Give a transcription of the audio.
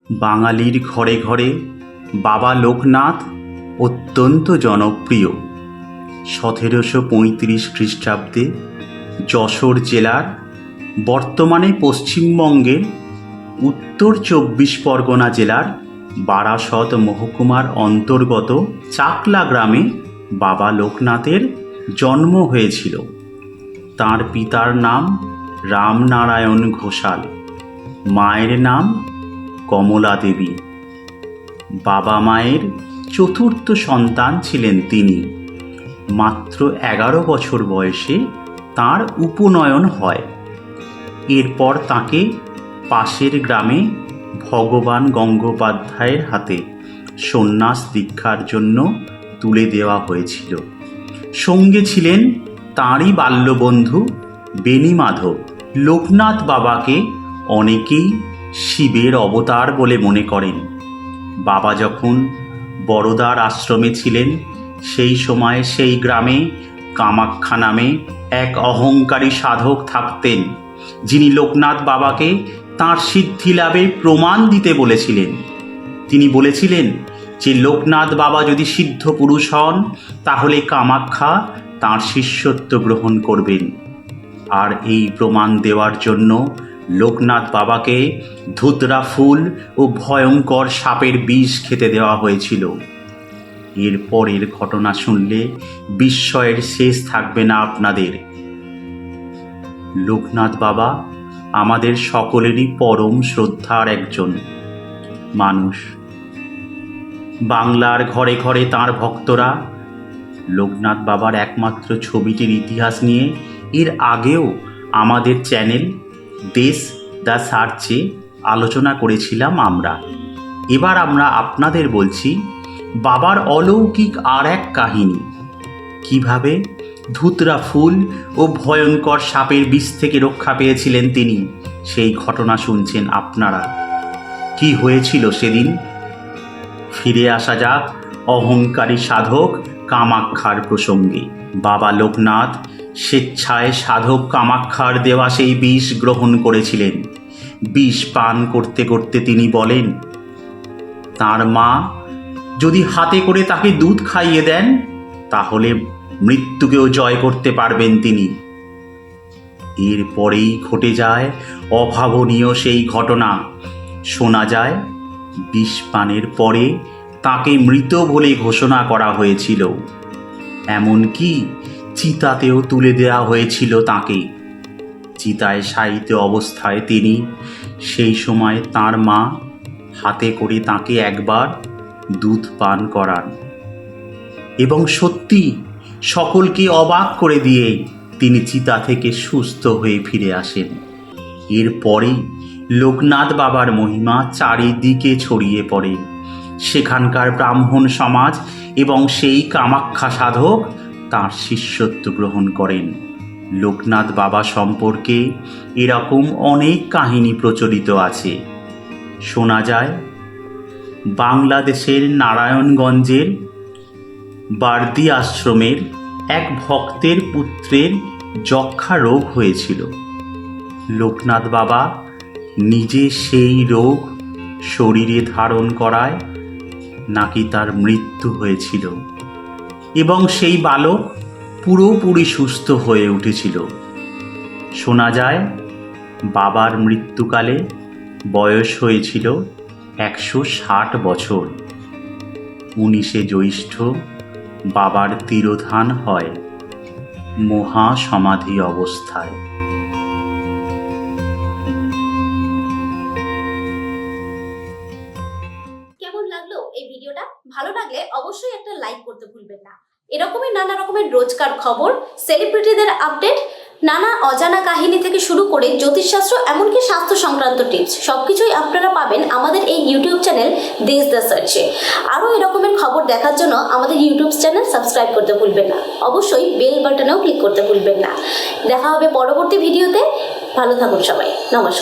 বাঙালির ঘরে ঘরে বাবা লোকনাথ অত্যন্ত জনপ্রিয়। 1735 খ্রিস্টাব্দে যশোর জেলার, বর্তমানে পশ্চিমবঙ্গের উত্তর 24 পরগনা জেলার বারাসত মহকুমার অন্তর্গত চাকলা গ্রামে বাবা লোকনাথের জন্ম হয়েছিল। তাঁর পিতার নাম রামনারায়ণ ঘোষাল, মায়ের নাম কমলা দেবী। বাবা মায়ের চতুর্থ সন্তান ছিলেন তিনি। মাত্র 11 বছর বয়সে তাঁর উপনয়ন হয়। এরপর তাকে পাশের গ্রামে ভগবান গঙ্গোপাধ্যায়ের হাতে সন্ন্যাস দীক্ষার জন্য তুলে দেওয়া হয়েছিল। সঙ্গে ছিলেন তাঁরই বাল্যবন্ধু বেণীমাধব। লোকনাথ বাবাকে অনেকেই শিবের অবতার বলে মনে করেন। বাবা যখন বড়দার আশ্রমে ছিলেন, সেই সময় সেই গ্রামে কামাখ্যা নামে এক অহংকারী সাধক থাকতেন, যিনি লোকনাথ বাবাকে তাঁর সিদ্ধি লাভে প্রমাণ দিতে বলেছিলেন। তিনি বলেছিলেন যে লোকনাথ বাবা যদি সিদ্ধ পুরুষ হন, তাহলে কামাখ্যা তাঁর শিষ্যত্ব গ্রহণ করবেন। আর এই প্রমাণ দেওয়ার জন্য লোকনাথ বাবাকে ধুতরা ফুল ও ভয়ঙ্কর সাপের বিষ খেতে দেওয়া হয়েছিল। এরপরের ঘটনা শুনলে বিস্ময়ের শেষ থাকবে না আপনাদের। লোকনাথ বাবা আমাদের সকলেরই পরম শ্রদ্ধার একজন মানুষ। বাংলার ঘরে ঘরে তাঁর ভক্তরা লোকনাথ বাবার একমাত্র ছবিটির ইতিহাস নিয়ে এর আগেও আমাদের চ্যানেল দেশ দ্য সার্চে আলোচনা করেছিলাম আমরা। এবার আমরা আপনাদের বলছি বাবার অলৌকিক আর এক কাহিনী। কিভাবে ধুতরা ফুল ও ভয়ঙ্কর সাপের বিষ থেকে রক্ষা পেয়েছিলেন তিনি, সেই ঘটনা শুনছেন আপনারা। কি হয়েছিল সেদিন? ফিরে আসা যাক অহংকারী সাধক কামাখ্যার প্রসঙ্গে। বাবা লোকনাথ স্বেচ্ছায় সাধক কামাখ্যার দেওয়া সেই বিষ গ্রহণ করেছিলেন। বিষ পান করতে করতে তিনি বলেন, তার মা যদি হাতে করে তাকে দুধ খাইয়ে দেন, তাহলে মৃত্যুকেও জয় করতে পারবেন তিনি। এরপরেই ঘটে যায় অভাবনীয় সেই ঘটনা। শোনা যায় বিষ পানের পরে তাকে মৃত বলে ঘোষণা করা হয়েছিল। এমনকি চিতাতেও তুলে দেওয়া হয়েছিল তাকে। চিতায় শায়িত অবস্থায় তিনি, সেই সময় তাঁর মা হাতে করে তাকে একবার দুধ পান করান এবং সত্যি সকলকে অবাক করে দিয়ে তিনি চিতা থেকে সুস্থ হয়ে ফিরে আসেন। এরপরেই লোকনাথ বাবার মহিমা চারিদিকে ছড়িয়ে পড়ে। সেখানকার ব্রাহ্মণ সমাজ এবং সেই কামাখ্যা সাধক তাঁর শিষ্যত্ব গ্রহণ করেন। লোকনাথ বাবা সম্পর্কে এরকম অনেক কাহিনী প্রচলিত আছে। শোনা যায় বাংলাদেশের নারায়ণগঞ্জের বারদি আশ্রমের এক ভক্তের পুত্রের যক্ষা রোগ হয়েছিল। লোকনাথ বাবা নিজে সেই রোগ শরীরে ধারণ করায় নাকি তার মৃত্যু হয়েছিল এবং সেই বালক পুরোপুরি সুস্থ হয়ে উঠেছিল। শোনা যায় বাবার মৃত্যুকালে বয়স হয়েছিল 160 বছর। 19শে জ্যৈষ্ঠ বাবার তিরোধান হয় মহা সমাধি অবস্থায়। কেমন লাগলো এই ভিডিওটা? ভালো লাগলে অবশ্যই একটা লাইক করতে ভুলবেন না। এরকমই নানা রকমের রোজকার খবর, সেলিব্রিটিদের আপডেট, নানা অজানা কাহিনী থেকে শুরু করে জ্যোতিষশাস্ত্র, এমনকি স্বাস্থ্য সংক্রান্ত টিপস, সবকিছুই আপনারা পাবেন আমাদের এই ইউটিউব চ্যানেল দেশ দ্য সার্চে। আরও এরকমের খবর দেখার জন্য আমাদের ইউটিউব চ্যানেল সাবস্ক্রাইব করতে ভুলবেন না। অবশ্যই বেল বাটনেও ক্লিক করতে ভুলবেন না। দেখা হবে পরবর্তী ভিডিওতে। ভালো থাকুন সবাই। নমস্কার।